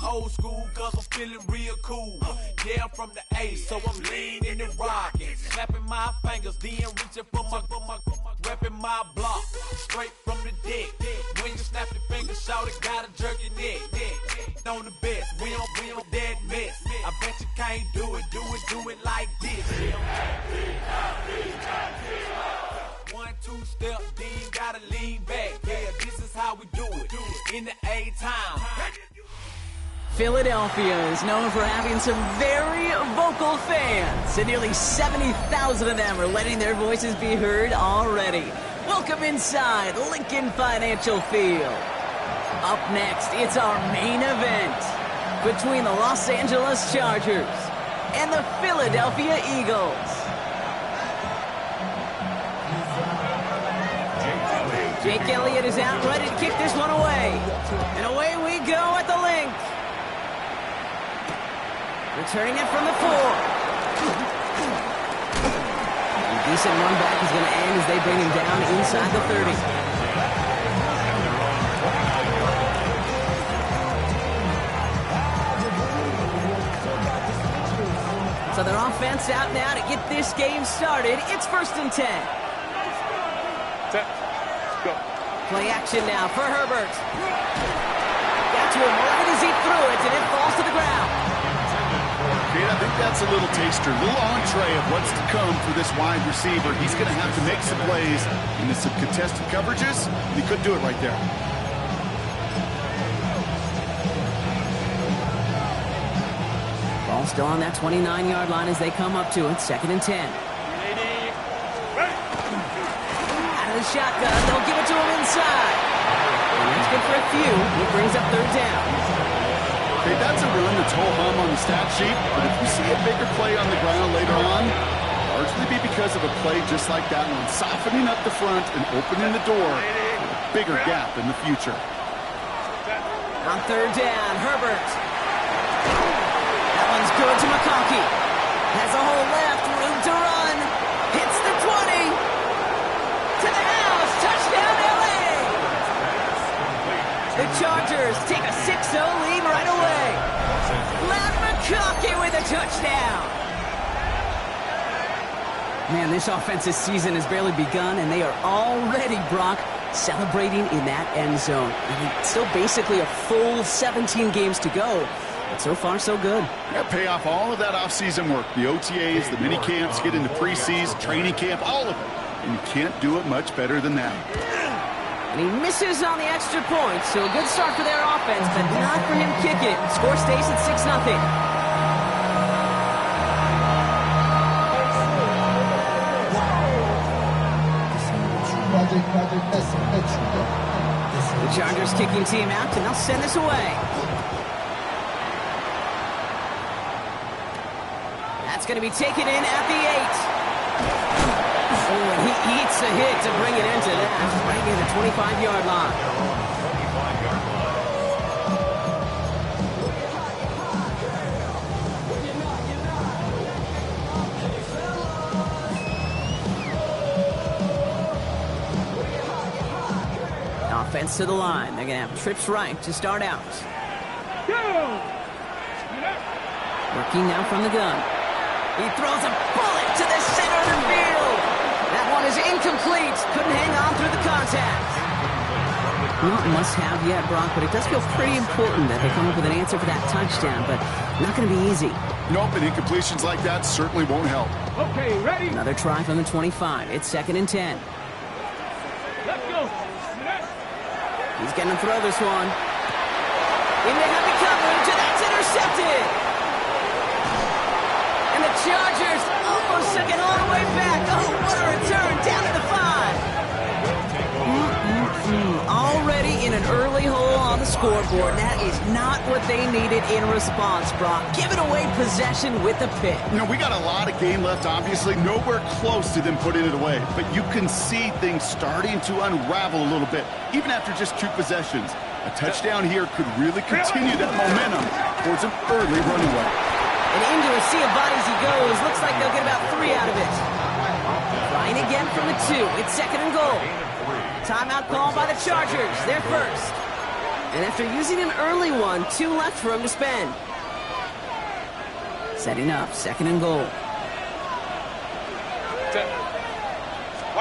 old school, cause I'm feeling real cool. Yeah, I'm from the A, so I'm leaning and rocking. Snapping my fingers, then reaching for my repping my block. Straight from the deck. When you snap your fingers, shout it, gotta jerk your neck. On the best, we don't that mess. I bet you can't do it like this. 1, 2 step, then gotta lean back. Yeah, this is how we do it. In the A-Town. Philadelphia is known for having some very vocal fans, and nearly 70,000 of them are letting their voices be heard already. Welcome inside Lincoln Financial Field. Up next, it's our main event between the Los Angeles Chargers and the Philadelphia Eagles. Jake Elliott is out ready to kick this one away. And away we go at the link. Returning it from the 4. A decent run back is going to end as they bring him down inside the 30. So their offense out now to get this game started. It's 1st and 10. Set. Go. Play action now for Herbert. Got to him right as he threw it, and it falls to the ground. Yeah, I think that's a little taster, a little entree of what's to come for this wide receiver. He's going to have to make some plays into some contested coverages, and he couldn't do it right there. Ball still on that 29-yard line as they come up to it. 2nd and 10. Out of the shotgun, they'll give it to him inside. And that's good for a few. It brings up 3rd down. Okay, that's a run that's ho-hum on the stat sheet, but if you see a bigger play on the ground later on, largely be because of a play just like that one, softening up the front and opening the door for a bigger gap in the future. On 3rd down, Herbert. That one's good to McConkey. Has a hole left, room to run. Hits the 20. To the house, touchdown LA! The Chargers take a 6-0 lead right away. Matt McConkey with a touchdown. Man, this offensive season has barely begun, and they are already, Brock, celebrating in that end zone. I mean, still basically a full 17 games to go, but so far so good. Yeah, pay off all of that off-season work. The OTAs, the mini camps, get into preseason, training camp, all of it. And you can't do it much better than that. And he misses on the extra point, so a good start for their offense, but not for him kicking. Score stays at 6-0. The Chargers kicking team out, and they'll send this away. That's going to be taken in at the 8. Oh, and he eats a hit to bring it into that, right near the 25-yard line. Offense to the line. They're going to have trips right to start out. Working now from the gun. He throws a bullet to the center of the field. That one is incomplete. Couldn't hang on through the contact. Not must-have yet, Brock, but it does feel pretty important that they come up with an answer for that touchdown, but not going to be easy. Nope, and incompletions like that certainly won't help. Okay, ready? Another try from the 25. It's 2nd and 10. Let's go. He's going to throw this one. In the heavy coverage, and that's intercepted. And the Chargers almost took it all the way back. Oh, what a return, down to the 5. Already in an early hole on the scoreboard. That is not what they needed in response, Brock. Giving away possession with a pick. You know, we got a lot of game left, obviously. Nowhere close to them putting it away. But you can see things starting to unravel a little bit, even after just 2 possessions. A touchdown here could really continue that momentum towards an early runaway. And into a sea of bodies he goes. Looks like they'll get about 3 out of it. Trying again from the 2. It's 2nd and goal. Timeout called by the Chargers. They're first. And after using an early one, 2 left for him to spend. Setting up, 2nd and goal.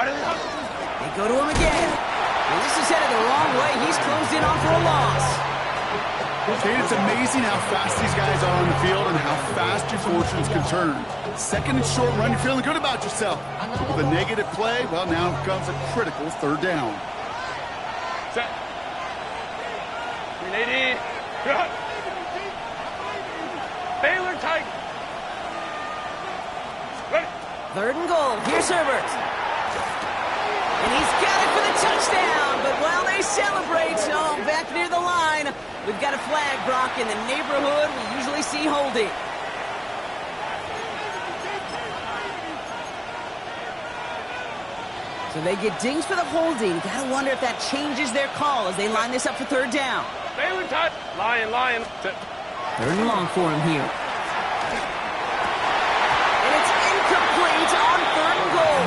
They go to him again. And this is headed the wrong way. He's closed in on for a loss. Kate, it's amazing how fast these guys are on the field and how fast your fortunes can turn. 2nd and short run, you're feeling good about yourself. But with a negative play, well, now comes a critical 3rd down. Set. 380. Baylor tight. Ready. 3rd and goal. Here's Herbert. And he's got it for the touchdown. But while they celebrate, oh, back near the line, we've got a flag, Brock, in the neighborhood we usually see holding. So they get dinged for the holding. Gotta wonder if that changes their call as they line this up for 3rd down. Baylor tight. Lion. Set. 3rd and long for him here. And it's incomplete on 3rd and goal.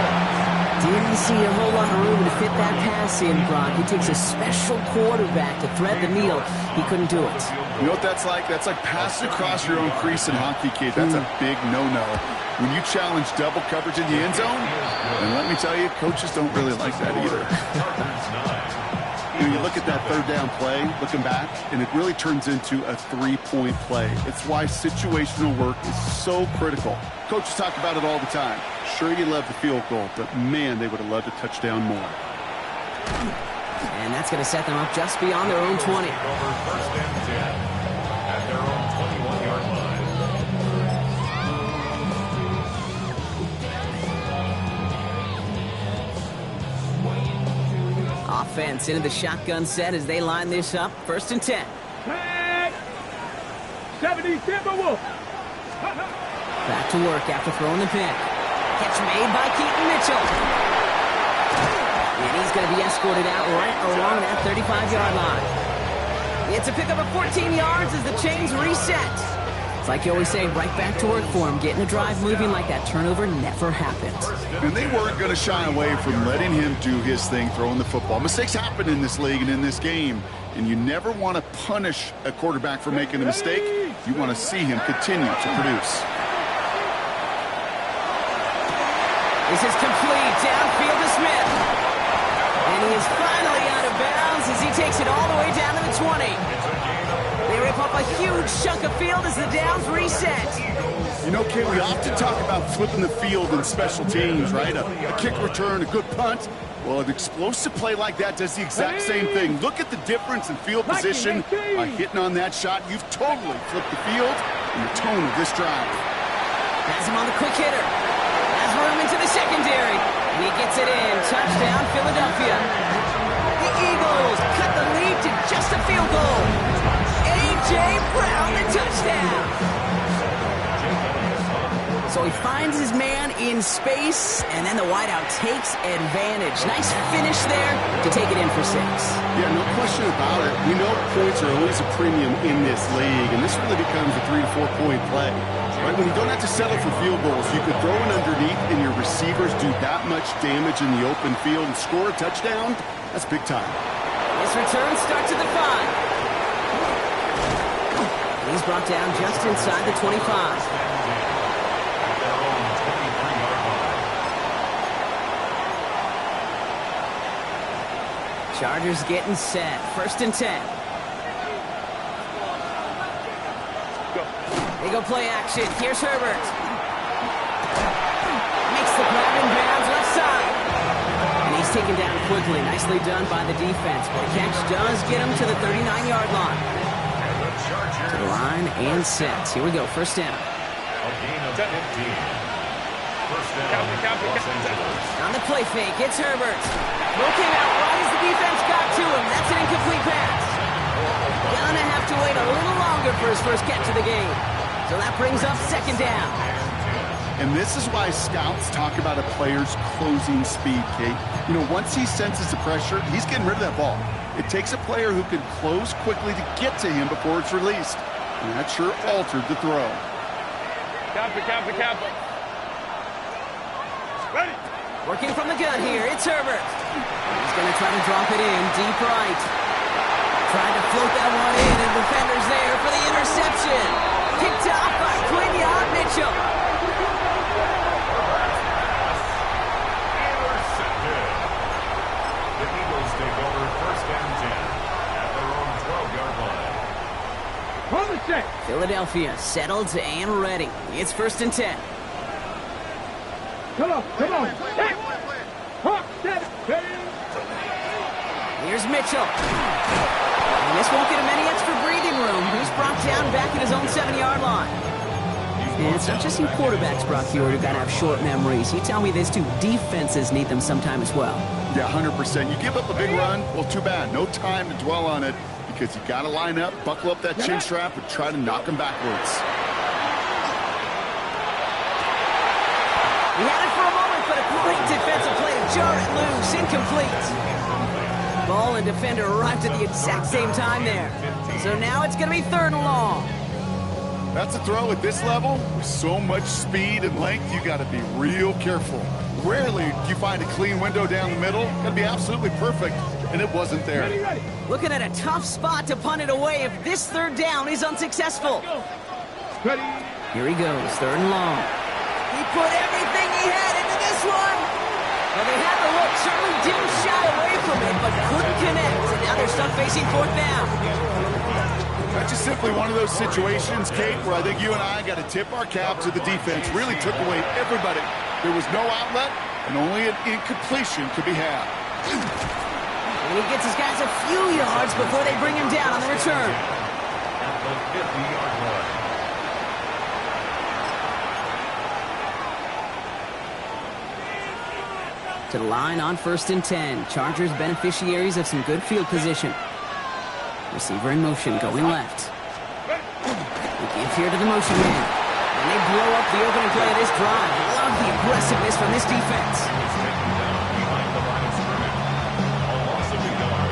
Didn't see a whole lot of room to fit that pass in, Brock. He takes a special quarterback to thread the needle. He couldn't do it. You know what that's like? That's like passing across your own crease in hockey, kid. That's a big no-no. When you challenge double coverage in the end zone, and let me tell you, coaches don't really like that either. You look at that 3rd down play, looking back, and it really turns into a 3-point play. It's why situational work is so critical. Coaches talk about it all the time. Sure, you love the field goal, but man, they would have loved a touchdown more. And that's going to set them up just beyond their own 20. First and 10 at their own 21-yard line. Offense into the shotgun set as they line this up. 1st and 10. 70, Wolf. Back to work after throwing the pick. Catch made by Keaton Mitchell. And he's going to be escorted out right along that 35-yard line. It's a pickup of 14 yards as the chains reset. It's like you always say, right back to work for him. Getting the drive moving like that turnover never happened. And they weren't going to shy away from letting him do his thing, throwing the football. Mistakes happen in this league and in this game. And you never want to punish a quarterback for making a mistake. You want to see him continue to produce. This is complete. Downfield to Smith. And he is finally out of bounds as he takes it all the way down to the 20. They rip up a huge chunk of field as the downs reset. You know, Kate, we often talk about flipping the field in special teams, right? A kick return, a good punt. Well, an explosive play like that does the exact same thing. Look at the difference in field position. By hitting on that shot, you've totally flipped the field and the tone of this drive. Has him on the quick hitter. Has room into the secondary. And he gets it in. Touchdown, Philadelphia. The Eagles cut the lead to just a field goal. A.J. Brown, the touchdown. So he finds his man in space, and then the wideout takes advantage. Nice finish there to take it in for 6. Yeah, no question about it. We know points are always a premium in this league, and this really becomes a 3 to 4 point play. Right? When you don't have to settle for field goals, you could throw it underneath, and your receivers do that much damage in the open field and score a touchdown. That's big time. This return starts at the 5. He's brought down just inside the 25. Chargers getting set. 1st and 10. They go play action. Here's Herbert. Makes the grab in bounds left side. And he's taken down quickly. Nicely done by the defense. But the catch does get him to the 39-yard line. To the line and set. Here we go. 1st down. A gain of 15. First down. On the play fake, it's Herbert. Throw came out right as the defense got to him. That's an incomplete pass. Gonna have to wait a little longer for his first catch of the game. So that brings up 2nd down. And this is why scouts talk about a player's closing speed, Kate. You know, once he senses the pressure, he's getting rid of that ball. It takes a player who can close quickly to get to him before it's released. And that sure altered the throw. Kappa. Ready. Working from the gun here, it's Herbert. He's going to try to drop it in deep right. Tried to float that one in, and defenders there for the interception. Picked off by Quinion Mitchell. Intercepted. The Eagles take over first and 10 at their own 12-yard line. Hold the set. Philadelphia settled and ready. It's first and 10. Come on. Set. Hawk, set. Here's Mitchell. And this won't get him any extra breathing room. He's brought down back at his own 7-yard line. And it's not just you quarterbacks, Brock Hewitt, who got to have short memories. You tell me these two defenses need them sometime as well. Yeah, 100%. You give up a big run, well, too bad. No time to dwell on it because you got to line up, buckle up that chin strap, and try to knock them backwards. He had it for a moment, but a great defensive play to jar it loose. Incomplete. Ball and defender arrived at the exact same time there. So now it's going to be 3rd and long. That's a throw at this level. With so much speed and length, you got to be real careful. Rarely do you find a clean window down the middle. Got to be absolutely perfect, and it wasn't there. Looking at a tough spot to punt it away if this 3rd down is unsuccessful. Ready. Here he goes, 3rd and long. He put everything he had into this one. Well, they had the look, certainly didn't shy away from it, but couldn't connect. And now they're stuck facing 4th down. That's just simply one of those situations, Kate, where I think you and I got to tip our cap to the defense. Really took away everybody. There was no outlet, and only an incompletion could be had. And he gets his guys a few yards before they bring him down on the return. At the 50-yard line. To the line on 1st and 10. Chargers beneficiaries of some good field position. Receiver in motion, going left. He gives here to the motion man. And they blow up the opening play of this drive. Love the aggressiveness from this defense. He's taken down behind the line of scrimmage. A loss of a yard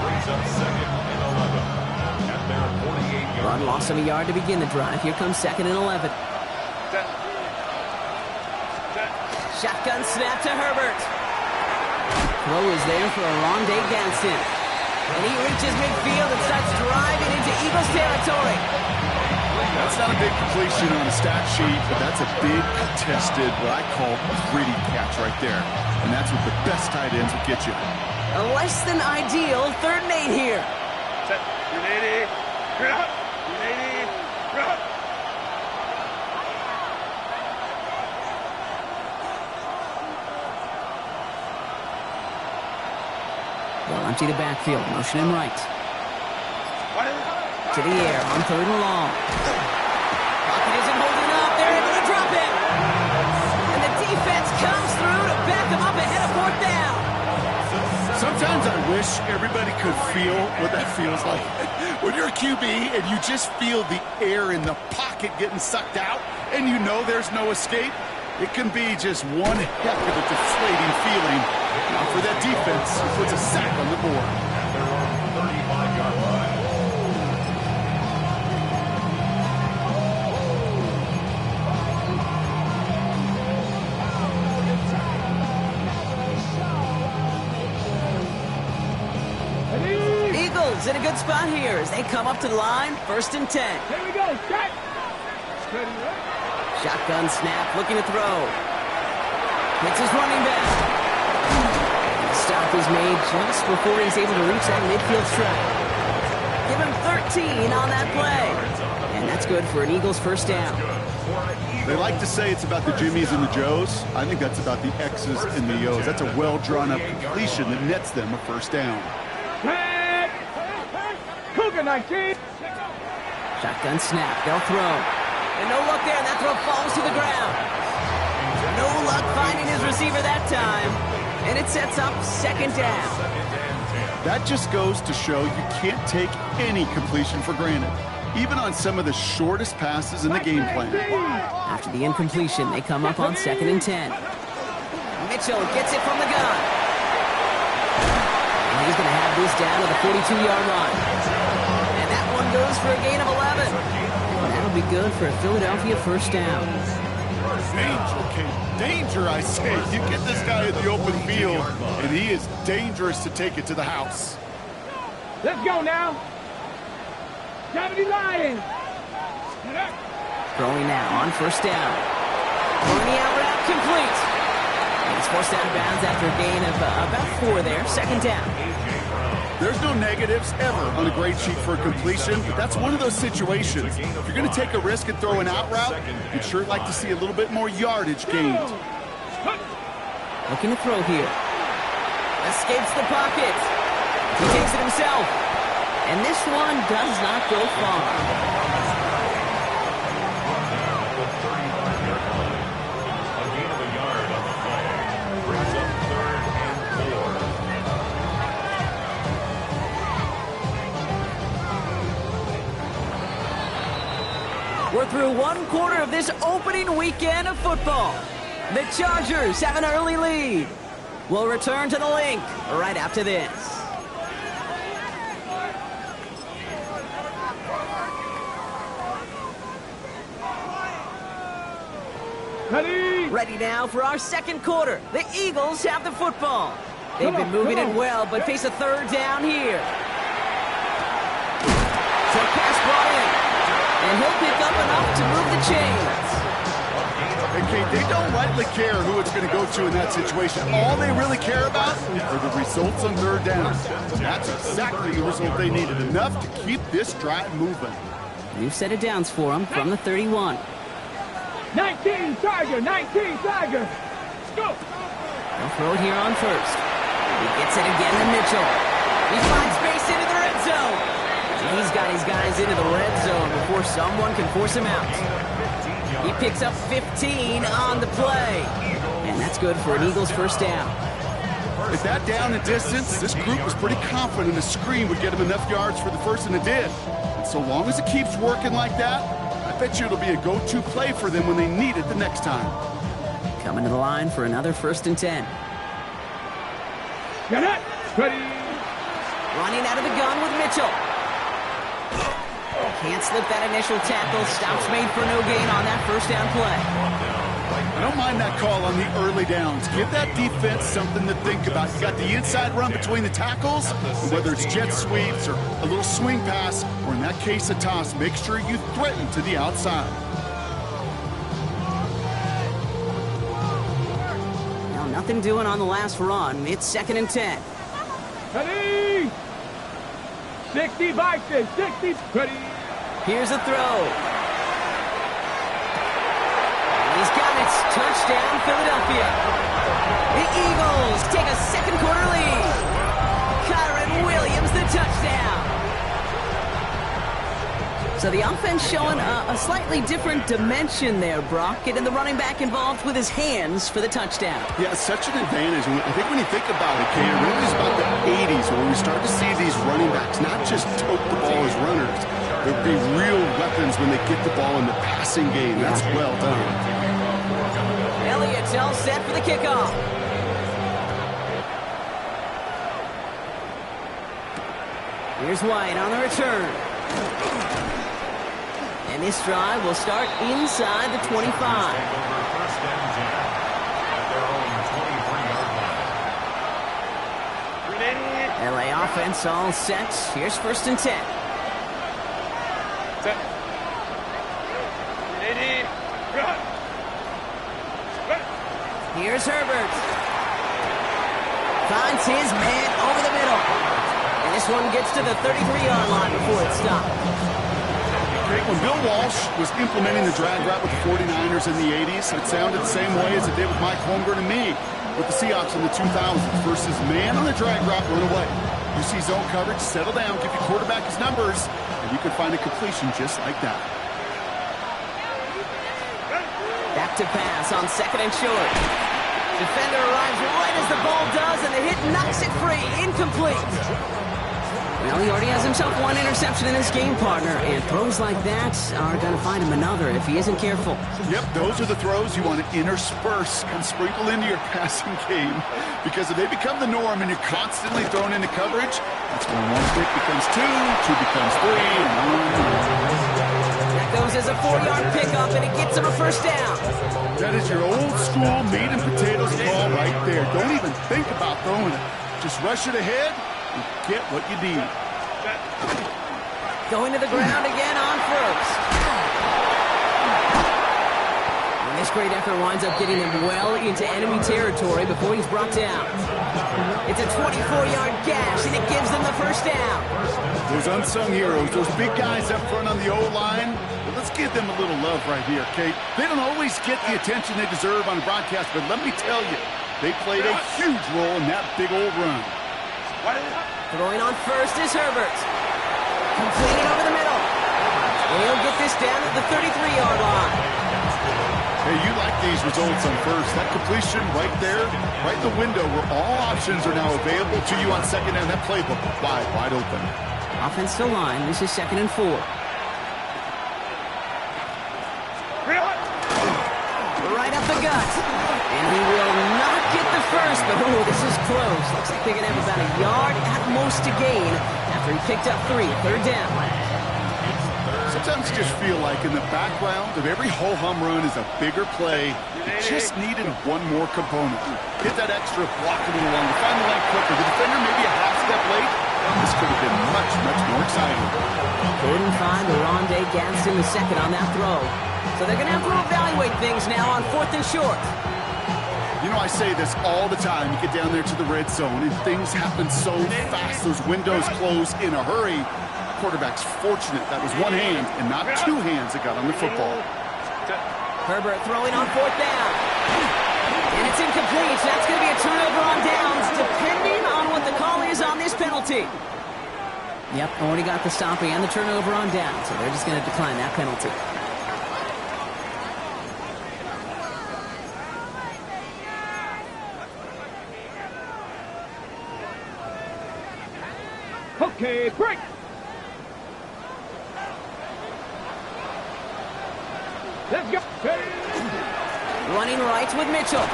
brings up 2nd and 11 at their 48-yard Run line. loss of a yard to begin the drive. Here comes 2nd and 11. Set. Shotgun snap to Herbert. Throw is there for a Rondé Gadsden. And he reaches midfield and starts driving into Eagles territory. That's not a big completion on a stat sheet, but that's a big contested, what I call gritty catch right there. And that's what the best tight ends will get you. A less than ideal 3rd and 8 here. Set. Unity. Drop. Unity. Drop. They'll empty the backfield, motion him right. To the air on 3rd and long. Pocket isn't holding up. They're able to drop it. And the defense comes through to back them up ahead of 4th down. Sometimes I wish everybody could feel what that feels like. When you're a QB and you just feel the air in the pocket getting sucked out and you know there's no escape, it can be just one heck of a deflating feeling. Now for that defense, it puts a sack on the board. At their own 35-yard line. Eagles in a good spot here as they come up to the line, 1st and 10. Here we go. Set. Ready. Shotgun snap, looking to throw. Hits his running back. The stop is made just before he's able to reach that midfield strike. Give him 13 on that play. And that's good for an Eagles 1st down. They like to say it's about the Jimmies and the Joes. I think that's about the X's and the O's. That's a well-drawn-up completion that nets them a 1st down. Set. Cougar 19. Shotgun snap, they'll throw. And no luck there, and that throw falls to the ground. No luck finding his receiver that time. And it sets up 2nd down. That just goes to show you can't take any completion for granted, even on some of the shortest passes in the game plan. After the incompletion, they come up on 2nd and 10. Mitchell gets it from the gun. And he's going to have this down to the 42-yard line. And that one goes for a gain of 11. That'll be good for a Philadelphia 1st down. Danger, Kate. Danger, I say. You get this guy in the open field, and he is dangerous to take it to the house. Let's go now. 70 Lions. Throwing now on first down. Throwing the out route complete. And it's forced out of bounds after a gain of about 4 there. Second down. There's no negatives ever on a grade sheet for a completion, but that's one of those situations. If you're going to take a risk and throw an out route, you'd sure like to see a little bit more yardage gained. Looking to throw here. Escapes the pocket. He takes it himself. And this one does not go far. A gain of a yard on the play. Brings up 3rd and 4. We're through 1 quarter of this opening weekend of football. The Chargers have an early lead. We'll return to the link right after this. Ready now for our second quarter. The Eagles have the football. They've been moving it well, but face a 3rd down here. So pass brought in. And he'll pick up enough to move the chains. Okay, they don't rightly care who it's going to go to in that situation. All they really care about are the results on 3rd down. That's exactly the result they needed. Enough to keep this drive moving. New set of downs for them from the 31. 19 Tiger, 19 Tiger. Let's go. They'll throw it here on first. He gets it again to Mitchell. He finds space into the red zone. He's got his guys into the red zone before someone can force him out. He picks up 15 on the play. And that's good for an Eagles first down. With that down and distance, this group was pretty confident a screen would get him enough yards for the first, and it did. And so long as it keeps working like that, I bet you it'll be a go-to play for them when they need it the next time. Coming to the line for another 1st and 10. Get it. Ready. Running out of the gun with Mitchell. Can't slip that initial tackle. Stops made for no gain on that first down play. I don't mind that call on the early downs. Give that defense something to think about. You got the inside run between the tackles, and whether it's jet sweeps or a little swing pass, or in that case a toss, make sure you threaten to the outside. Now nothing doing on the last run. It's 2nd and 10. Ready. 60 Vikings, 60. Ready. Here's a throw. He's got it. Touchdown, Philadelphia. The Eagles take a second quarter lead. Kyron Williams, the touchdown. So the offense showing a slightly different dimension there, Brock. Getting the running back involved with his hands for the touchdown. Yeah, such an advantage. And I think when you think about it, Kay, it really is about the 80s where we start to see these running backs not just tote the ball as runners. They'll be real weapons when they get the ball in the passing game. That's well done. Elliott's all set for the kickoff. Here's White on the return. And this drive will start inside the 25. LA offense all set. Here's 1st and 10. Set. Ready. Run. Here's Herbert. Finds his man over the middle. And this one gets to the 33-yard line before it stopped. When Bill Walsh was implementing the drag route with the 49ers in the 80s, it sounded the same way as it did with Mike Holmgren and me with the Seahawks in the 2000s versus man on the drag route, run away. You see zone coverage, settle down, give your quarterback his numbers, and you can find a completion just like that. Back to pass on 2nd and short. Defender arrives right as the ball does, and the hit knocks it free. Incomplete. Well, he already has himself one interception in his game, partner, and throws like that are going to find him another if he isn't careful. Yep, those are the throws you want to intersperse and sprinkle into your passing game, because if they become the norm and you're constantly thrown into coverage, that's when one pick becomes two becomes three, and That goes as a 4-yard pickup, and it gets him a first down. that is your old school meat and potatoes call right there. Don't even think about throwing it. Just rush it ahead and get what you need. Going to the ground again on first. And this great effort winds up getting him well into enemy territory before he's brought down. It's a 24-yard gash, and it gives them the first down. Those unsung heroes, those big guys up front on the O-line, well, let's give them a little love right here, Kate. They don't always get the attention they deserve on the broadcast, but let me tell you, they played a huge role in that big old run. Throwing on first is Herbert. Completed over the middle. He'll get this down at the 33-yard line. Hey, you like these results on first. That completion right there, right in the window where all options are now available to you on second down. That playbook wide open. Offensive line, this is 2nd and 4. Right up the gut. And he will not get the first, but this is close. Looks like they're going to have about a yard at most to gain after he picked up 3, 3rd down. Sometimes you just feel like in the background of every ho-hum run is a bigger play. You just needed one more component. Hit that extra block a little longer. Find the line quicker. The defender maybe a half step late. This could have been much, much more exciting. Couldn't find Rondé Gadsden the second on that throw. So they're going to have to evaluate things now on 4th and short. You know, I say this all the time. You get down there to the red zone, and things happen so fast. Those windows close in a hurry. Quarterback's fortunate that was one hand and not two hands that got on the football. Herbert throwing on 4th down. And it's incomplete. That's going to be a turnover on downs, depending on what the call is on this penalty. Yep, already got the stop and the turnover on down, so they're just going to decline that penalty. Okay, break. Let's go. Running right with Mitchell.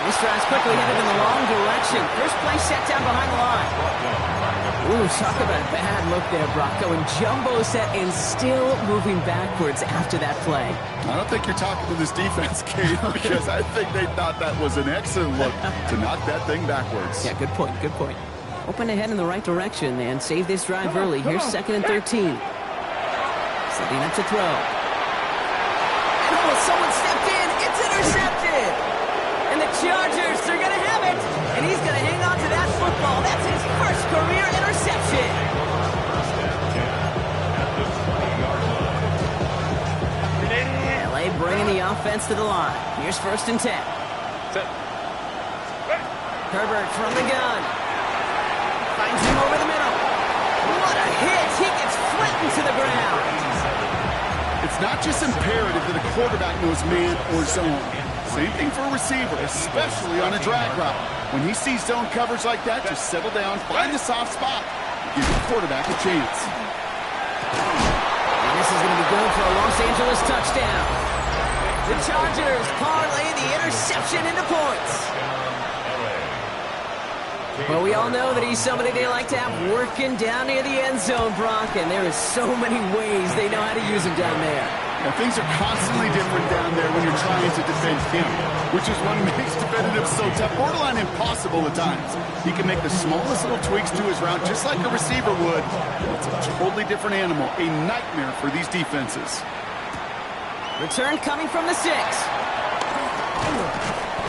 This drive's quickly headed in the wrong direction. First play set down behind the line. Ooh, talk about a bad look there, Brock. Going jumbo set and still moving backwards after that play. I don't think you're talking to this defense, Kate, because I think they thought that was an excellent look to knock that thing backwards. Yeah, good point, good point. Open ahead in the right direction and save this drive early. Here's 2nd and 13. Setting up to throw. Oh, someone stepped in. It's intercepted. And the Chargers are going to have it. And he's going to hang on to that football. That's his first career interception. LA bringing the offense to the line. Here's 1st and 10. Herbert from the gun. Finds him over the middle. What a hit. He gets flattened to the ground. It's not just imperative that a quarterback knows man or zone. Same thing for a receiver, especially on a drag route. When he sees zone coverage like that, just settle down, find the soft spot, give the quarterback a chance. And this is going to be good for a Los Angeles touchdown. The Chargers parlay the interception into points. Well, we all know that he's somebody they like to have working down near the end zone, Brock, and there is so many ways they know how to use him down there. Now, things are constantly different down there when you're trying to defend him, which is what makes defensive so tough, borderline impossible at times. He can make the smallest little tweaks to his route just like a receiver would. It's a totally different animal, a nightmare for these defenses. Return coming from the 6.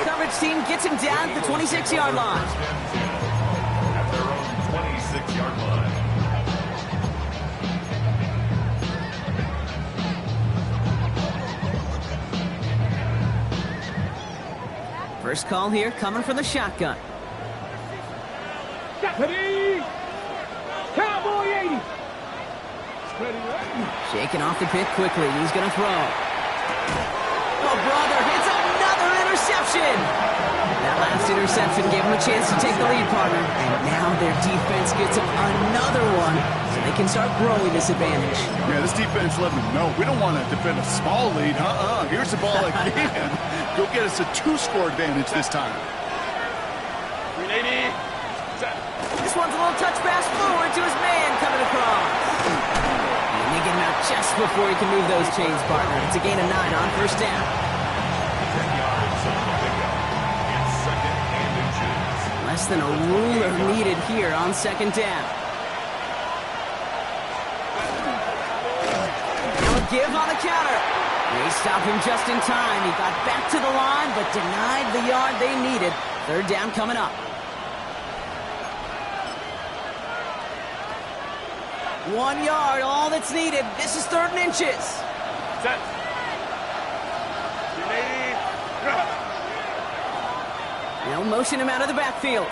Coverage team gets him down at the 26-yard line. At their own 26-yard line. First call here coming from the shotgun. Deputy! Cowboy 80! Shaking off the pick quickly. He's going to throw. Oh, brother, it's another interception! That last interception gave him a chance to take the lead, partner. And now their defense gets them another one, so they can start growing this advantage. Yeah, this defense let them know. We don't want to defend a small lead. Here's the ball again. Go get us a 2-score advantage this time. This one's a little touch pass forward to his man coming across. And they get him out just before he can move those chains, partner. It's a gain of 9 on first down. 10 yards on the pickup. It's second and inches. Less than a ruler needed here on second down. give on the counter. They stopped him just in time. He got back to the line, but denied the yard they needed. Third down coming up. 1 yard, all that's needed. This is 3rd and inches. Set. They'll motion him out of the backfield.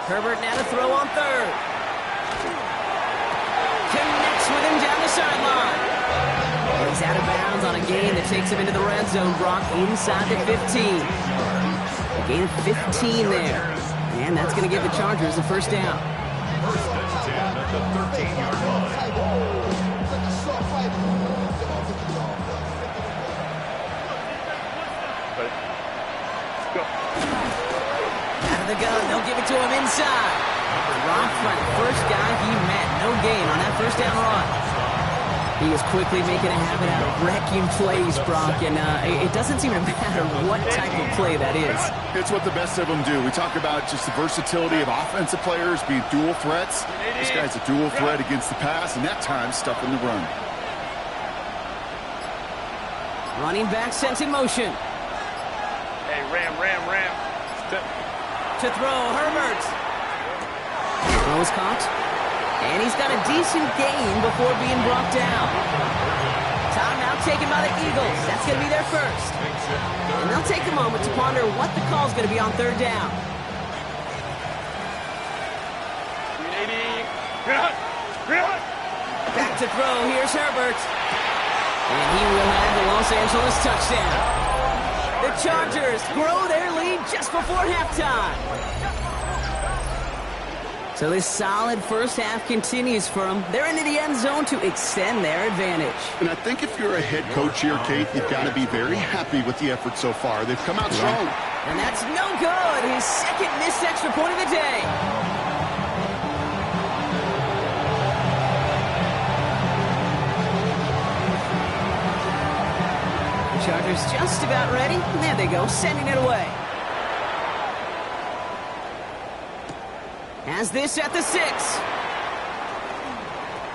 Herbert now to throw on 3rd. Connects with him down the sideline. He's out of bounds on a gain that takes him into the red zone. Brock inside the 15. A gain of 15 there. And that's going to give the Chargers a first down. First and 10 at the 13-yard line. Out of the gun, they'll give it to him inside. Rock front, first guy he met. No gain on that first down run. He is quickly making a habit out of wrecking plays, Brock, and it doesn't seem to matter what type of play that is. It's what the best of them do. We talk about just the versatility of offensive players being dual threats. This guy's a dual threat against the pass, and that time stuck in the run. Running back sent in motion. Hey, Ram. To throw, Herbert. Throw is caught. And he's got a decent gain before being brought down. Timeout taken by the Eagles. That's going to be their first. And they'll take a moment to ponder what the call is going to be on 3rd down. Back to throw. Here's Herbert. And he will have the Los Angeles touchdown. The Chargers grow their lead just before halftime. So this solid first half continues for them. They're into the end zone to extend their advantage. And I think if you're a head coach here, Kate, you've got to be very happy with the effort so far. They've come out strong. And that's no good. His second missed extra point of the day. The Chargers just about ready. And there they go, sending it away. Has this at the 6.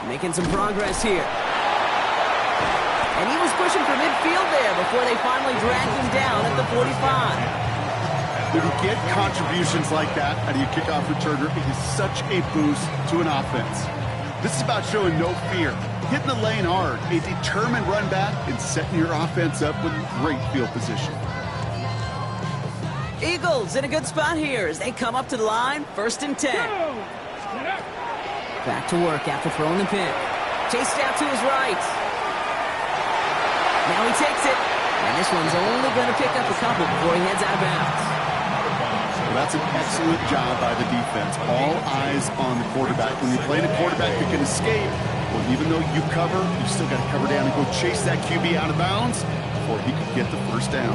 Making some progress here. And he was pushing for midfield there before they finally dragged him down at the 45. When you get contributions like that out of your kickoff returner, it is such a boost to an offense. This is about showing no fear, hitting the lane hard, a determined run back, and setting your offense up with great field position. Eagles in a good spot here as they come up to the line, 1st and 10. Back to work after throwing the pick. Chased out to his right. Now he takes it, and this one's only going to pick up a couple before he heads out of bounds. Well, that's an excellent job by the defense. All eyes on the quarterback. When you play the quarterback that can escape, well, even though you cover, you still got to cover down and go chase that QB out of bounds before he could get the first down.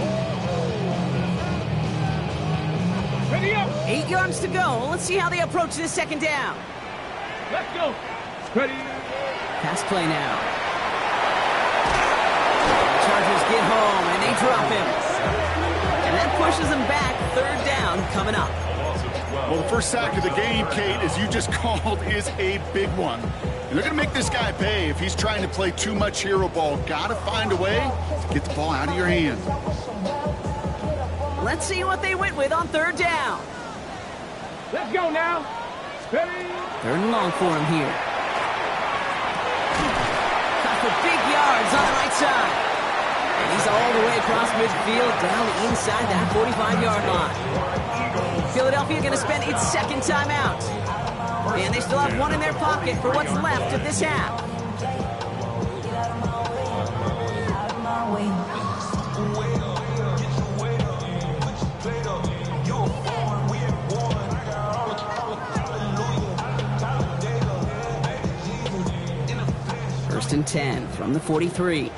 8 yards to go. Let's see how they approach this second down. Let's go. Ready. Pass play now. The Chargers get home, and they drop him. And that pushes them back. 3rd down coming up. Well, the first sack of the game, Kate, as you just called, is a big one. And they're going to make this guy pay if he's trying to play too much hero ball. Got to find a way to get the ball out of your hand. Let's see what they went with on 3rd down. Let's go now. Ready. 3rd and long for him here. Got for big yards on the right side. And he's all the way across midfield down inside that 45-yard line. Philadelphia going to spend its second timeout. And they still have one in their pocket for what's left of this half. First and 10 from the 43.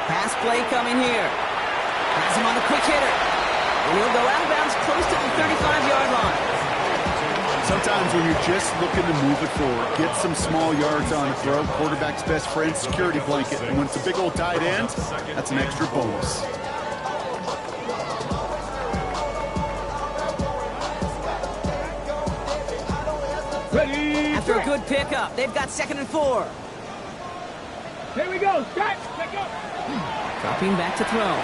Pass play coming here. Has him on the quick hitter. And he'll go out of bounds close to the 35-yard line. Sometimes when you're just looking to move it forward, get some small yards on the throw, quarterback's best friend, security blanket. And when it's a big old tight end, that's an extra bonus. After a a good pickup. They've got 2nd and 4. Here we go. Start. Pick up. Dropping back to throw.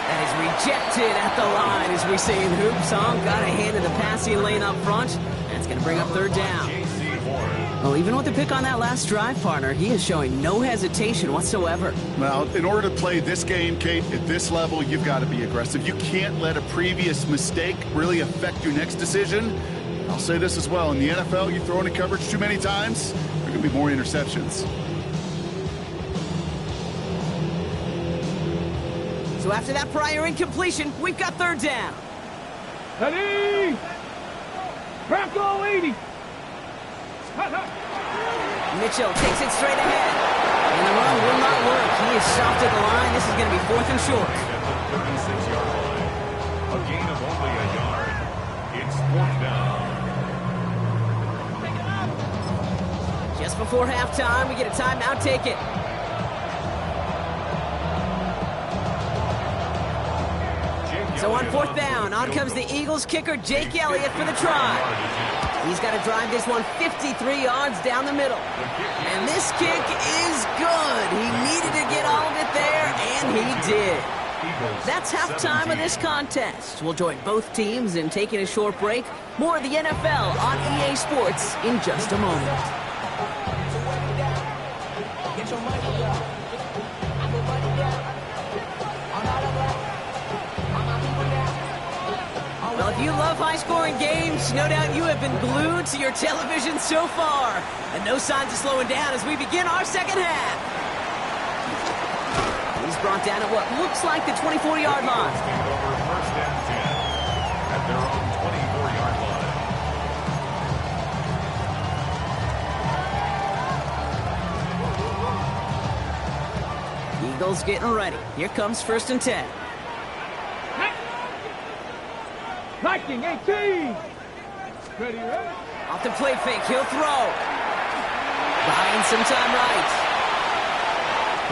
That is rejected at the line, as we say in hoops. Got a hand in the passing lane up front. That's going to bring up 3rd down. Well, even with the pick on that last drive, partner, he is showing no hesitation whatsoever. Well, in order to play this game, Kate, at this level, you've got to be aggressive. You can't let a previous mistake really affect your next decision. I'll say this as well. In the NFL, you throw into coverage too many times, there are going to be more interceptions. So after that prior incompletion, we've got 3rd down. Ready? Bronco 80. Mitchell takes it straight ahead. And the run will not work. He is soft at the line. This is going to be 4th and short. At the 36-yard line. A gain of only a yard. It's 4th down. Just before halftime, we get a timeout. Take it. So on 4th down, on comes the Eagles kicker, Jake Elliott, for the try. He's got to drive this one 53 yards down the middle. And this kick is good. He needed to get all of it there, and he did. That's halftime of this contest. We'll join both teams in taking a short break. More of the NFL on EA Sports in just a moment. Well, if you love high-scoring games, no doubt you have been glued to your television so far. And no signs of slowing down as we begin our 2nd half. He's brought down at what looks like the 24-yard line. Over 1st and 10 at their own 24-yard line. Eagles getting ready. Here comes 1st and 10. Liking 18. Ready, ready. Off the play fake, he'll throw. Buying some time right.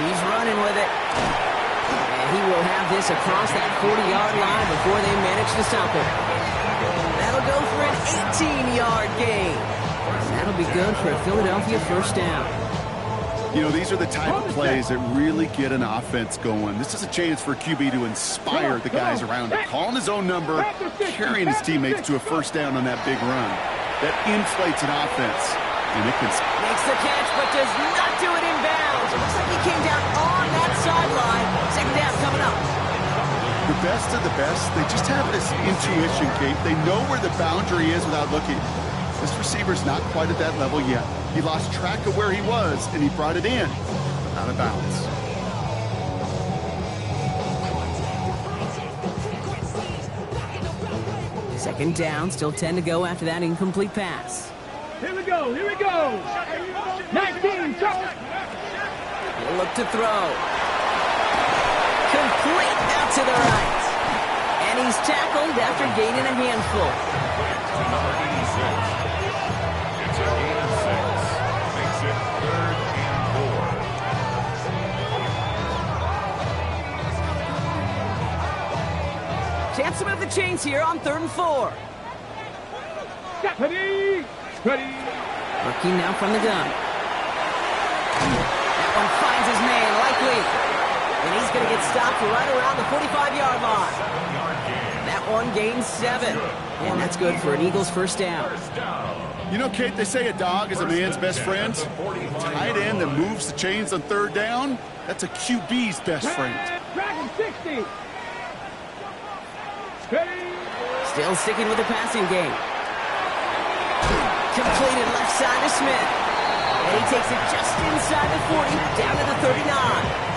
He's running with it. And he will have this across that 40-yard line before they manage to stop it. That'll go for an 18-yard gain. That'll be good for a Philadelphia 1st down. You know, these are the type of plays that really get an offense going. This is a chance for QB to inspire the guys around him. Calling his own number, carrying his teammates to a 1st down on that big run. That inflates an offense. And it can... Makes the catch, but does not do it in bounds. It looks like he came down on that sideline. 2nd down coming up. The best of the best, they just have this intuition, Kate. They know where the boundary is without looking. This receiver's not quite at that level yet. He lost track of where he was, and he brought it in. Out of bounds. Second down, still 10 to go after that incomplete pass. Here we go. Here we go. 19. Chuck. He'll look to throw. Complete out to the right. And he's tackled after gaining a handful. Number 86. It's a gain of 6. Makes it 3rd and 4. Chance to move the chains here on 3rd and 4. Ready. Ready. Looking now from the gun. That one finds his man, likely. And he's going to get stopped right around the 45-yard line. 7-yard gain. That one gains 7. And that's good for an Eagles 1st down. You know, Kate, they say a dog is a man's best friend. Tight end that moves the chains on 3rd down, that's a QB's best friend. Dragon 60. Ready. Still sticking with the passing game. Completed left side to Smith. And he takes it just inside the 40, down to the 39.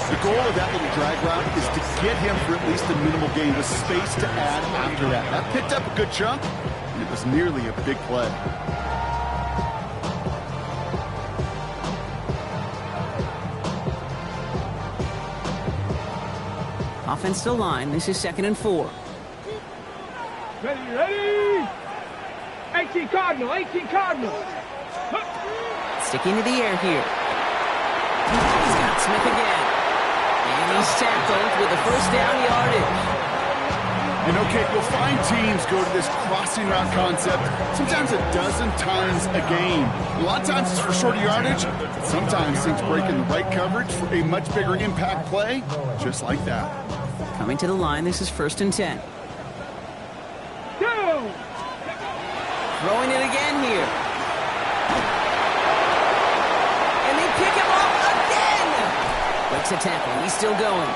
The goal of that little drag route is to get him for at least a minimal gain with space to add after that. That picked up a good chunk, and it was nearly a big play. Offensive line, this is 2nd and 4. Ready, ready. 18 Cardinal, 18 Cardinal. Sticking to the air here. He's got Smith again. And he's tackled with the 1st down yardage. You know, Kate, you'll find teams go to this crossing route concept sometimes a dozen times a game. A lot of times it's for shorter yardage. Sometimes things break in the right coverage for a much bigger impact play, just like that. Coming to the line, this is 1st and 10. Go! Throwing it again here. And they pick him off again! Breaks a tackle. He's still going.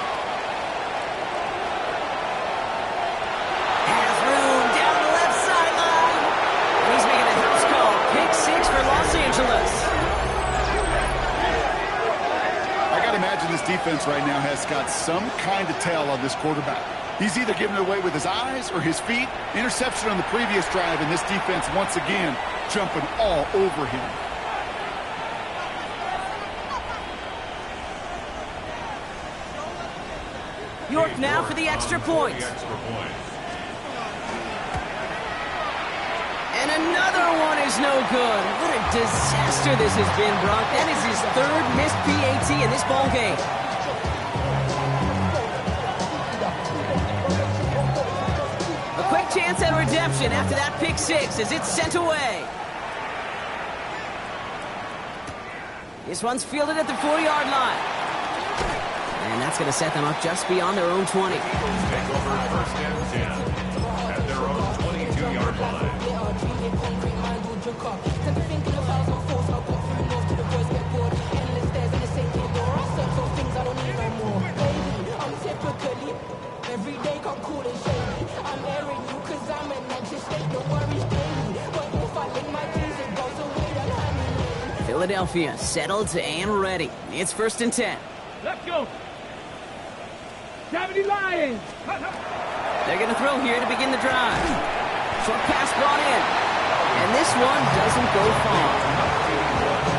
Has room down the left sideline. And he's making a house call. Pick 6 for Los Angeles. I got to imagine this defense right now has got some kind of tail on this quarterback. He's either giving it away with his eyes or his feet. Interception on the previous drive, and this defense once again jumping all over him. York now for the extra point. And another one is no good. What a disaster this has been, Brock. That is his 3rd missed PAT in this ball game. A quick chance at redemption after that pick 6 as it's sent away. This one's fielded at the 4-yard line. And that's going to set them up just beyond their own 20. Take over 1st and 10 at their own 22-yard line. Philadelphia settled and ready. It's 1st and 10. Let's go! 70 Lions! They're going to throw here to begin the drive. Short pass brought in. And this one doesn't go far.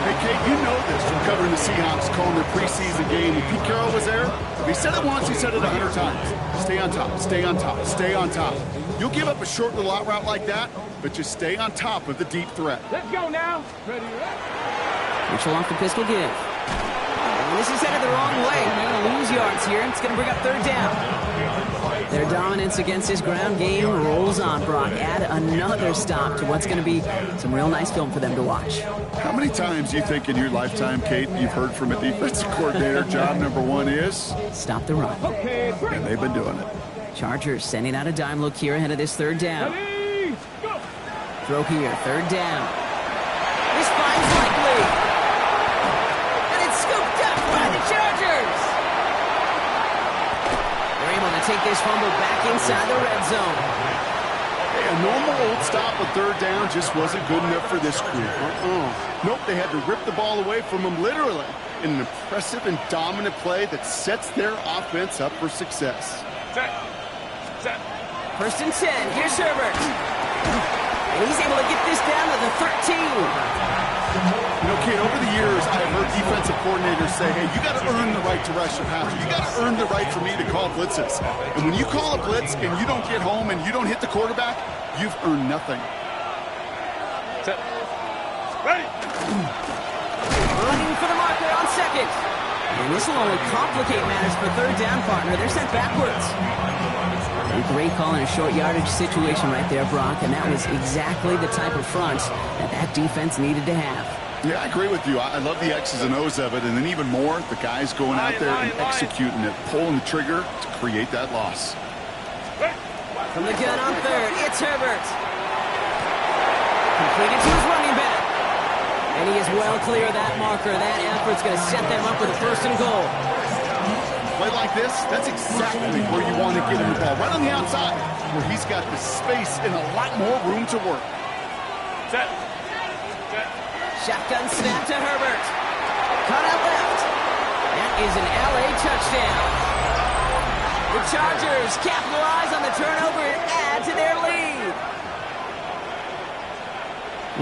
Hey, Kate, you know this from covering the Seahawks, calling their preseason game. When Pete Carroll was there, if he said it once, he said it 100 times. Stay on top, stay on top, stay on top. You'll give up a short little out route like that, but just stay on top of the deep threat. Let's go now! Ready, Mitchell off the pistol give. And this is headed the wrong way. They're going to lose yards here. It's going to bring up 3rd down. Their dominance against this ground game rolls on, Brock. Add another stop to what's going to be some real nice film for them to watch. How many times do you think in your lifetime, Kate, you've heard from a defensive coordinator, job number 1 is? Stop the run. okay, And they've been doing it. Chargers sending out a dime look here ahead of this 3rd down. ready, go! Throw here, 3rd down. This finds likely. And it's scooped up by the Chargers. They're able to take this fumble back inside the red zone. Hey, a normal old stop with 3rd down just wasn't good enough for this crew. Nope, they had to rip the ball away from them literally in an impressive and dominant play that sets their offense up for success. Set. 1st and 10. Here's Herbert. And he's able to get this down to the 13. You know, Kate, over the years, I've heard defensive coordinators say, hey, you got to earn the right to rush your passer. You got to earn the right for me to call blitzes. And when you call a blitz and you don't get home and you don't hit the quarterback, you've earned nothing. Set. Ready. Running for the marker on 2nd. And this will only complicate matters for 3rd down, partner. They're sent backwards. A great call in a short yardage situation right there, Brock, and that was exactly the type of front that defense needed to have. Yeah, I agree with you. I love the X's and O's of it, and then even more, the guys going out there and executing it, pulling the trigger to create that loss. From the gun on 3rd, it's Herbert. Completed to his running back. And he is well clear of that marker. That effort's going to set them up with a 1st and goal. Play like this, that's exactly where you want to get him the ball. Right on the outside, where he's got the space and a lot more room to work. Set. Shotgun snap to Herbert. Cut out left. That is an LA touchdown. The Chargers capitalize on the turnover and add to their lead.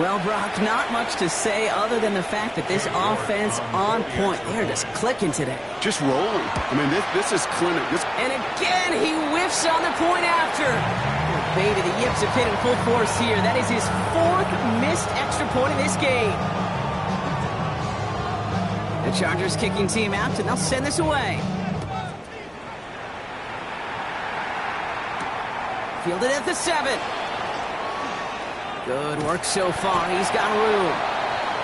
Well, Brock, not much to say other than the fact that this offense on point. They're just clicking today. Just rolling. I mean, this is clinic. And again, he whiffs on the point after. Baby, the Yips have hit in full force here. That is his 4th missed extra point in this game. The Chargers kicking team out, and they'll send this away. Fielded at the 7. Good work so far. He's got room.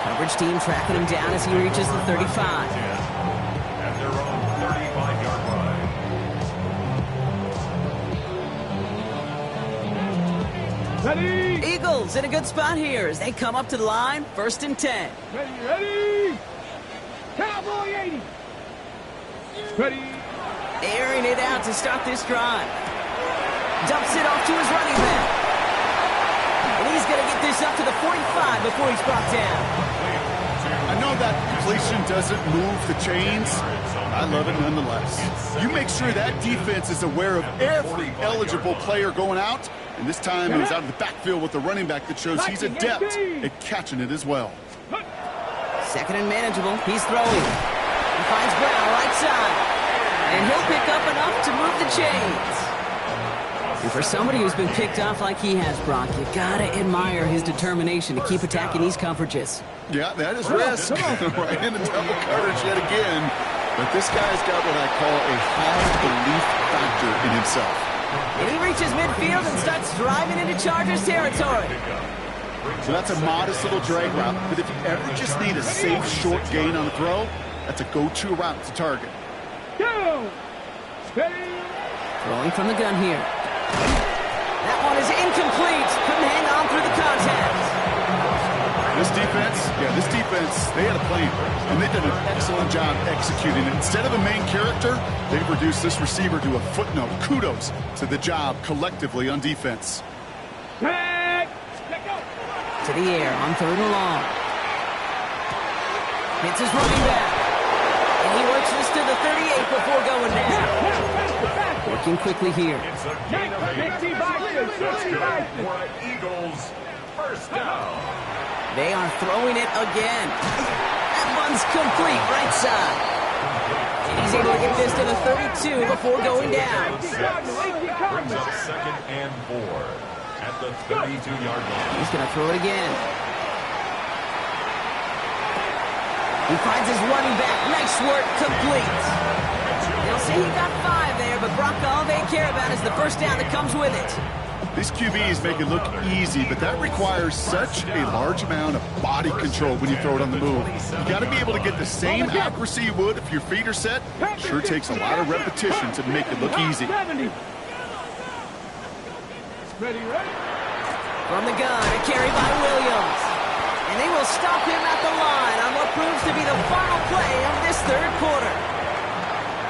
Coverage team tracking him down as he reaches the 35. At their own 35-yard line. Ready. Eagles in a good spot here as they come up to the line. 1st and 10. Ready. Cowboy 80. Ready. Airing it out to start this drive. Dumps it off to his running back. And he's going to get this up to the 45 before he's brought down. I know that completion doesn't move the chains. I love it nonetheless. You make sure that defense is aware of every eligible player going out. And this time it was out of the backfield with the running back that shows he's adept at catching it as well. 2nd and manageable. He's throwing. He finds Brown right side. And he'll pick up enough to move the chains. And for somebody who's been picked off like he has, Brock, you gotta admire his determination to keep attacking these coverages. Yeah, that is risk. Right in the double coverage yet again. But this guy's got what I call a high belief factor in himself. And he reaches midfield and starts driving into Chargers territory. So that's a modest little drag route, but if you ever just need a safe short gain on the throw, that's a go-to route to target. Go. Ready. Throwing from the gun here. That one is incomplete. Couldn't hang on through the contact. This defense, they had a plan, and they've done an excellent job executing it. Instead of a main character, they've reduced this receiver to a footnote. Kudos to the job collectively on defense. Tag. Let go. To the air on 3rd and long. Hits his running back. And he works this to the 38 before going down. Working quickly here. It's a gain of 8. That's good for an Eagles first down. They are throwing it again. That one's complete right side. And he's able to get this to the 32 before going down. Brings up 2nd and 4 at the 32-yard line. He's going to throw it again. He finds his running back. Nice work, complete. They'll say he got 5 there, but Brock, all they care about is the first down that comes with it. These QBs make it look easy, but that requires such a large amount of body control when you throw it on the move. You got to be able to get the same accuracy you would if your feet are set. Sure takes a lot of repetition to make it look easy. 70. Ready. From the gun, a carry by Williams. And they will stop him at the line on what proves to be the final play of this 3rd quarter.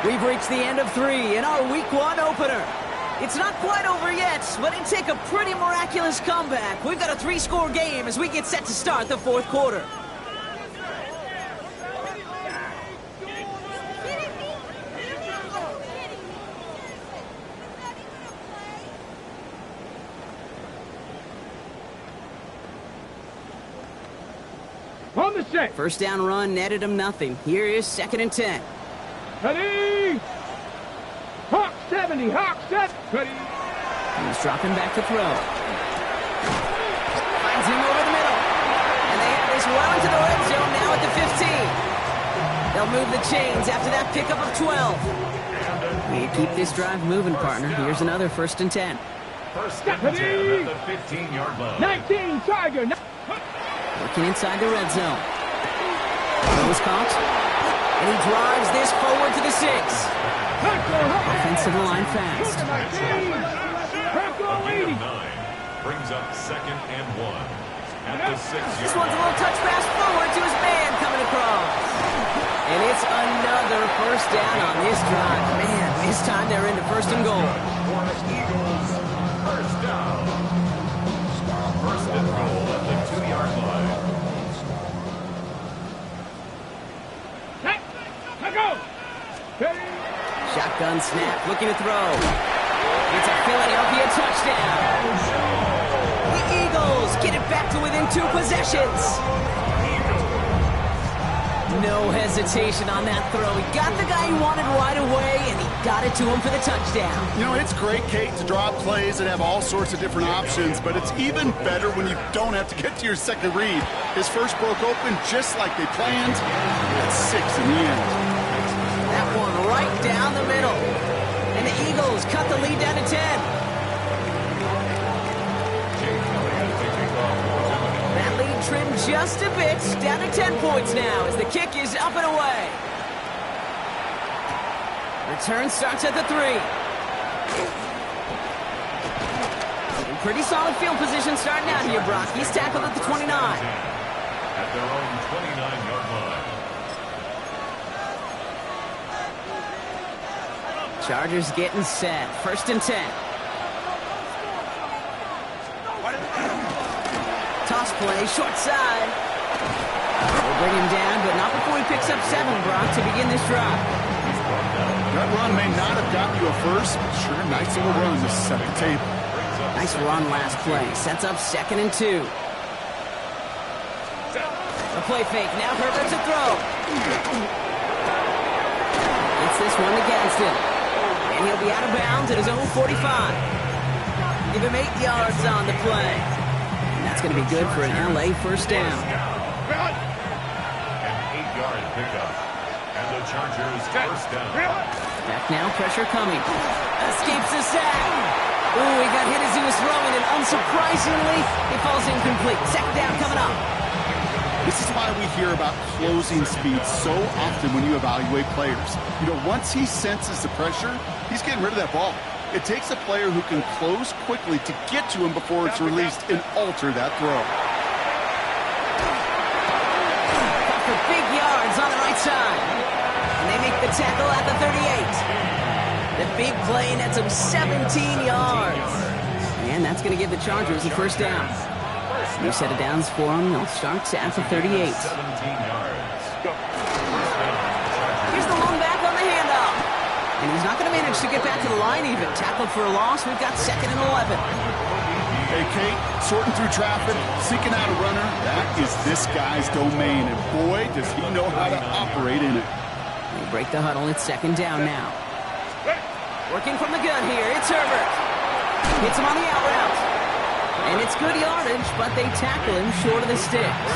We've reached the end of 3 in our Week 1 opener. It's not quite over yet, but it'd take a pretty miraculous comeback. We've got a 3-score game as we get set to start the 4th quarter. On the set. First down run netted him nothing. Here is 2nd and 10. Ready. Hawk 70. Hawk set. Ready. He's dropping back to throw. Finds him over the middle. And they have this well into the red zone now at the 15. They'll move the chains after that pickup of 12. We keep this drive moving, partner. Here's another 1st and 10. 1st and 10 at the 15-yard line. 19. Tiger. Working inside the red zone. Throw is caught. And he drives this forward to the 6. Offensive line fast. A gain of 9 brings up 2nd and 1 at the 6-yard line. This one's a little touch pass forward to his man coming across. And it's another first down on this drive. Man, this time they're into 1st and goal. For the Eagles, first down. 1st and goal at the 2-yard line. Shotgun snap, looking to throw. It's a Philadelphia touchdown. The Eagles get it back to within 2 possessions. No hesitation on that throw. He got the guy he wanted right away, and he got it to him for the touchdown. You know, it's great, Kate, to draw plays and have all sorts of different options, but it's even better when you don't have to get to your second read. His first broke open just like they planned. That's 6 in the end. That one right down the middle. And the Eagles cut the lead down to 10. trimmed just a bit. Down to 10 points now as the kick is up and away. Return starts at the 3. In pretty solid field position starting out here, Brock. He's tackled at the 29. At their own 29-yard line. Chargers getting set. 1st and 10. Toss play, short side. They'll bring him down, but not before he picks up 7, Brock, to begin this drive. That run may not have gotten you a first, but sure, nice little run to set the table. Nice run last play. Sets up 2nd and 2. A play fake. Now Herbert to throw. Gets this one to Gadsden. And he'll be out of bounds at his own 45. Give him 8 yards on the play. And that's going to be good for an LA first down. An 8-yard pickup. And the Chargers first down. Back now, pressure coming. Escapes the sack. Ooh, he got hit as he was throwing, and unsurprisingly, it falls incomplete. 2nd down coming up. This is why we hear about closing speed so often when you evaluate players. You know, once he senses the pressure, he's getting rid of that ball. It takes a player who can close quickly to get to him before it's released and alter that throw. Got for big yards on the right side. And they make the tackle at the 38. The big play nets him 17 yards. And that's going to give the Chargers the first down. New set of downs for them. They'll start at the 38. 17 yards. Here's the long back on the handoff. And he's not going to manage to get back to the line even. Tackled for a loss. We've got 2nd and 11. Hey, Kate, sorting through traffic, seeking out a runner, that is this guy's domain. And boy, does he know how to operate in it. They break the huddle. It's 2nd down now. Working from the gun here. It's Herbert. Hits him on the out route. And it's good yardage, but they tackle him short of the sticks.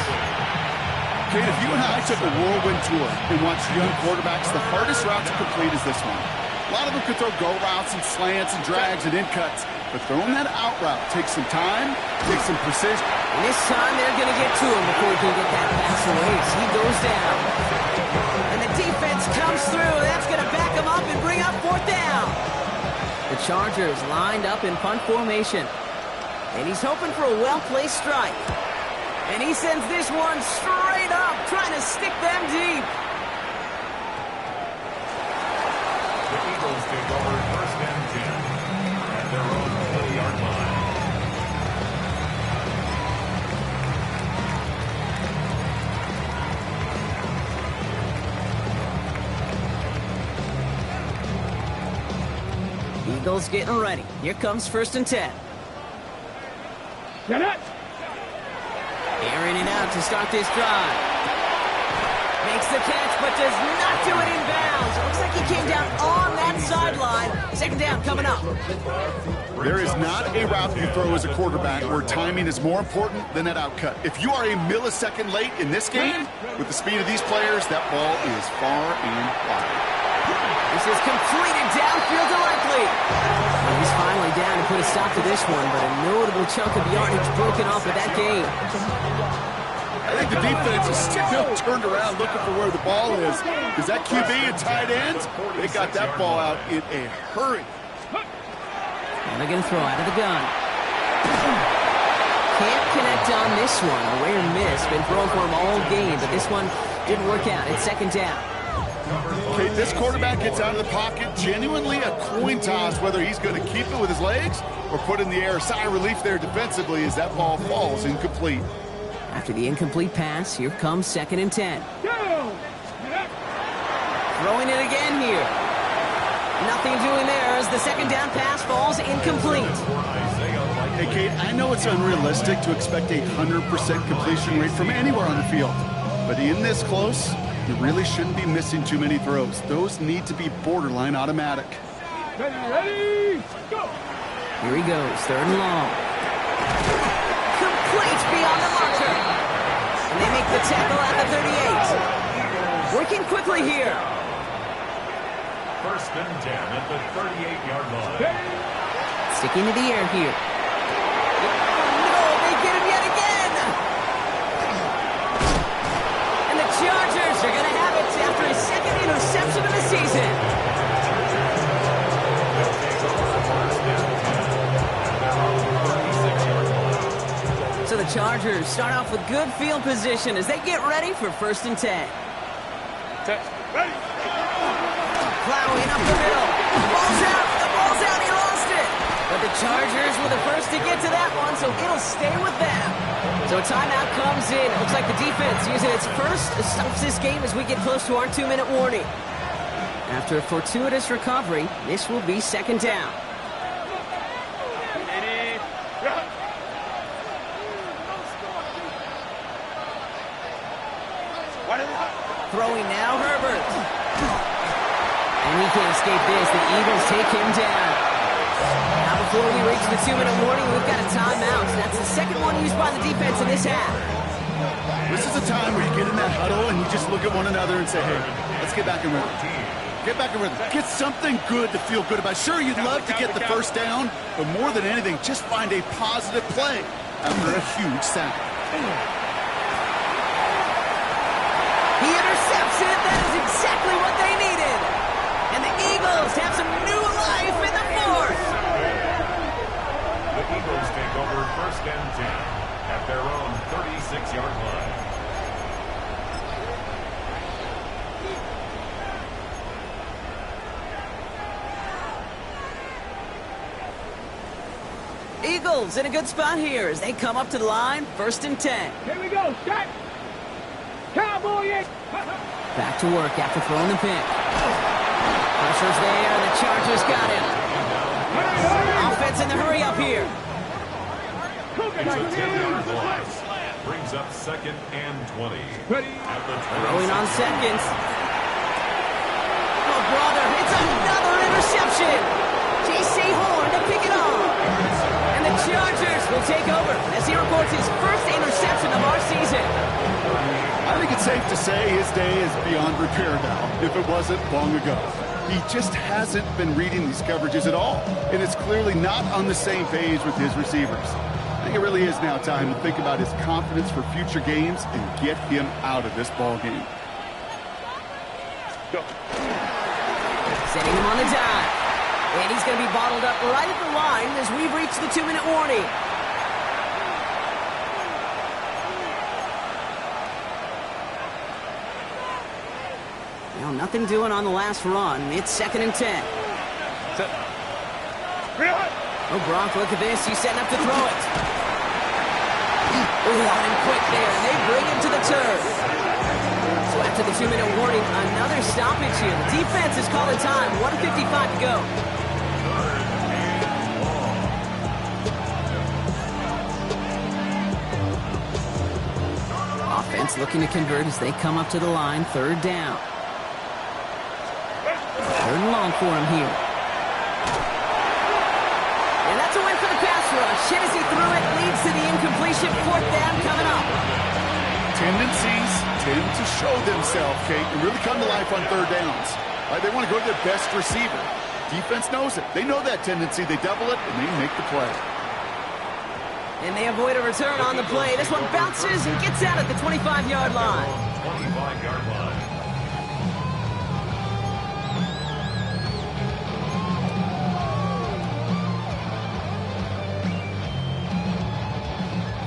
Kate, if you and I took a whirlwind tour and watched young quarterbacks, the hardest route to complete is this one. A lot of them could throw go routes and slants and drags and in cuts, but throwing that out route takes some time, takes some precision. And this time they're going to get to him before he can get that pass away. So he goes down. And the defense comes through. That's going to back him up and bring up 4th down. The Chargers lined up in punt formation. And he's hoping for a well-placed strike. And he sends this one straight up, trying to stick them deep. The Eagles take over 1st and 10 at their own 20-yard line. Eagles getting ready. Here comes 1st and 10. Get it! Airing it out to start this drive. Makes the catch, but does not do it in bounds. Looks like he came down on that sideline. 2nd down coming up. There is not a route you throw as a quarterback where timing is more important than that outcut. If you are a millisecond late in this game, with the speed of these players, that ball is far and wide. This is completed downfield to Likely. Well, he's finally down to put a stop to this one, but a notable chunk of yardage broken off of that game. I think the defense is still turned around looking for where the ball is. Because that QB and tight ends, they got that ball out in a hurry. And they're going to throw out of the gun. Can't connect on this one. A rare miss. Been thrown for him all game, but this one didn't work out. It's 2nd down. Okay, this quarterback gets out of the pocket, genuinely a coin toss whether he's going to keep it with his legs or put in the air. Sigh of relief there defensively as that ball falls incomplete. After the incomplete pass, here comes 2nd and 10. Throwing it again here. Nothing doing there as the 2nd down pass falls incomplete. Hey, Kate, I know it's unrealistic to expect a 100% completion rate from anywhere on the field. But in this close, you really shouldn't be missing too many throws. Those need to be borderline automatic. Ready, go! Here he goes, 3rd and long. Complete beyond the marker. And they make the tackle at the 38. Working quickly here. 1st and 10 at the 38-yard line. Sticking to the air here. No, they get him yet again. interception of the season. They'll take over first and 10 at their own 36-yard line. So the Chargers start off with good field position as they get ready for 1st and 10. Plowing up the middle. The ball's out. The ball's out. He lost it. But the Chargers were the first to get to that one, so it'll stay with them. So a timeout comes in. It looks like the defense using its first stops this game as we get close to our 2-minute warning. After a fortuitous recovery, this will be 2nd down. Throwing now, Herbert. And he can't escape this. The Eagles take him down. Now before we reach the 2-minute warning, we've got a timeout. That's the second one used by the defense in this half. This is a time where you get in that huddle and you just look at one another and say, hey, let's get back in rhythm. Get back in rhythm. Get something good to feel good about. Sure, you'd love to get the first down, but more than anything, just find a positive play after a huge sack. He intercepts it. That is exactly what they needed. And the Eagles have some new life in the 4th. The Eagles take over 1st and 10 at their own 36-yard line. Eagles in a good spot here as they come up to the line. 1st and 10. Here we go. Shot. Cowboy. Back to work after throwing the pick. Pressure's there, and the Chargers got him. Offense in the hurry up here. It's a 10-yard loss. Brings up 2nd and 20. At the Throwing on 2nd. Oh, brother, it's another interception. J.C. Horn to pick it off. And the Chargers will take over as he records his first interception of our season. I think it's safe to say his day is beyond repair now, if it wasn't long ago. He just hasn't been reading these coverages at all, and it's clearly not on the same page with his receivers. I think it really is now time to think about his confidence for future games and get him out of this ball game. Setting him on the dive. And he's going to be bottled up right at the line as we've reached the 2-minute warning. Well, nothing doing on the last run. It's 2nd and 10. Oh, Gronk, look at this. He's setting up to throw it. Oh, on him quick there. And they bring him to the turf. So after the 2-minute warning, another stoppage here. The defense is calling time. 1:55 to go. Offense looking to convert as they come up to the line. 3rd down. 3rd and long for him here. And that's a win for the pass rush. Hit as he threw it, leads to the incompletion. 4th down coming up. Tendencies tend to show themselves, Kate, and really come to life on 3rd downs. They want to go to their best receiver. Defense knows it. They know that tendency. They double it, and they make the play. And they avoid a return on the play. This one bounces and gets out at the 25-yard line. 25-yard line.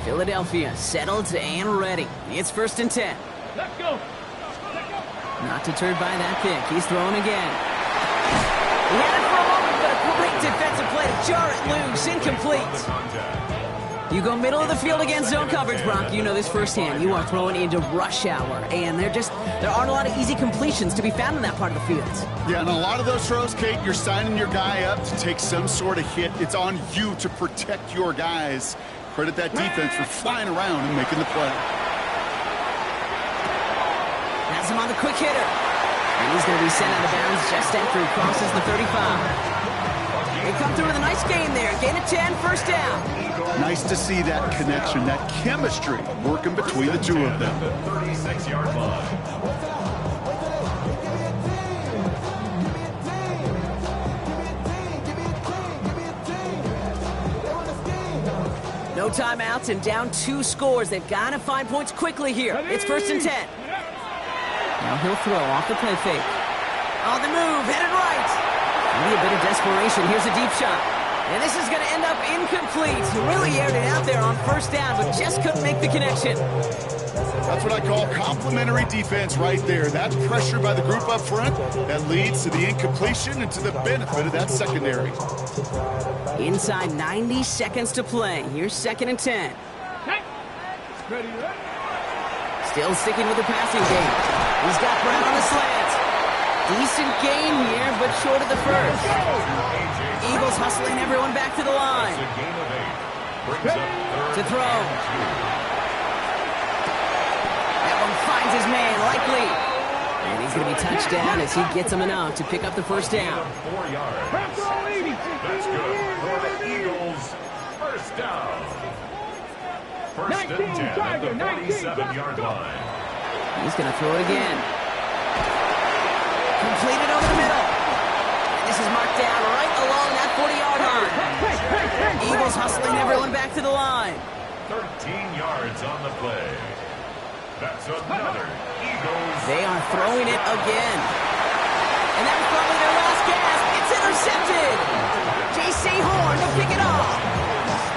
Philadelphia settled and ready. It's 1st and 10. Let's go. Not deterred by that pick. He's throwing again. He had it for a moment, but a great defensive play to jar it loose. Incomplete. You go middle of the field against zone coverage, Brock. You know this firsthand. You are throwing into rush hour, and there aren't a lot of easy completions to be found in that part of the field. Yeah, and a lot of those throws, Kate, you're signing your guy up to take some sort of hit. It's on you to protect your guys. Credit that defense for flying around and making the play. Has him on the quick hitter. And he's going to be sent out of bounds just after he crosses the 35. They come through with a nice gain there. Gain of 10, 1st down. Nice to see that connection, that chemistry working between the two of them. 36-yard line. No timeouts and down 2 scores. They've got to find points quickly here. It's 1st and 10. Now he'll throw off the play fake. On the move, headed right. Maybe a bit of desperation. Here's a deep shot. And this is going to end up incomplete. Really aired it out there on first down, but just couldn't make the connection. That's what I call complimentary defense right there. That pressure by the group up front, that leads to the incompletion and to the benefit of that secondary. Inside 90 seconds to play. Here's 2nd and 10. Still sticking with the passing game. He's got Brown on the slant. Decent gain here, but short of the first. Eagles hustling everyone back to the line. To throw. That one finds his man, likely. And he's going to be touched down as he gets him enough to pick up the first down. 4 yards. That's good for the Eagles. First down. First and 10 at the 47-yard line. He's going to throw it again. Completed over the middle. And this is marked down right along that 40-yard line. Eagles hustling everyone back to the line. 13 yards on the play. That's another Eagles. They are throwing it again. And that was probably their last gasp. It's intercepted. J.C. Horn to pick it off.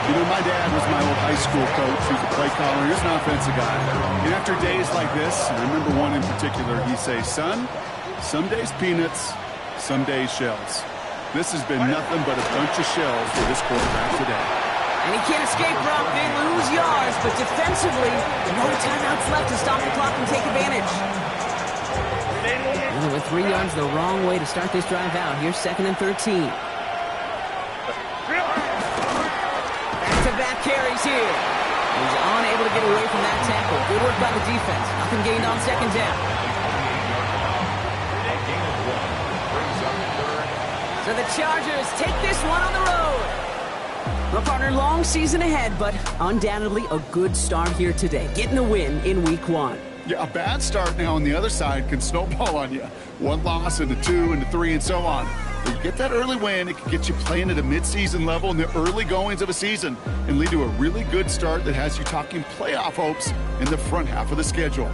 You know, my dad was my old high school coach. He was a play caller. He was an offensive guy. And after days like this, and I remember one in particular, he'd say, son, some days peanuts, some days shells. This has been nothing but a bunch of shells for this quarterback today. And he can't escape, Brock. They lose yards, but defensively, no timeouts left to stop the clock and take advantage. And with 3 yards the wrong way to start this drive out. Here's 2nd and 13. Back-to-back carries here. He's unable to get away from that tackle. Good work by the defense. Nothing gained on 2nd down. So the Chargers take this one on the road. Well, partner, long season ahead, but undoubtedly a good start here today. Getting a win in week 1. Yeah, a bad start now on the other side can snowball on you. 1 loss into 2 into 3 and so on. But you get that early win, it can get you playing at a midseason level in the early goings of a season and lead to a really good start that has you talking playoff hopes in the front half of the schedule.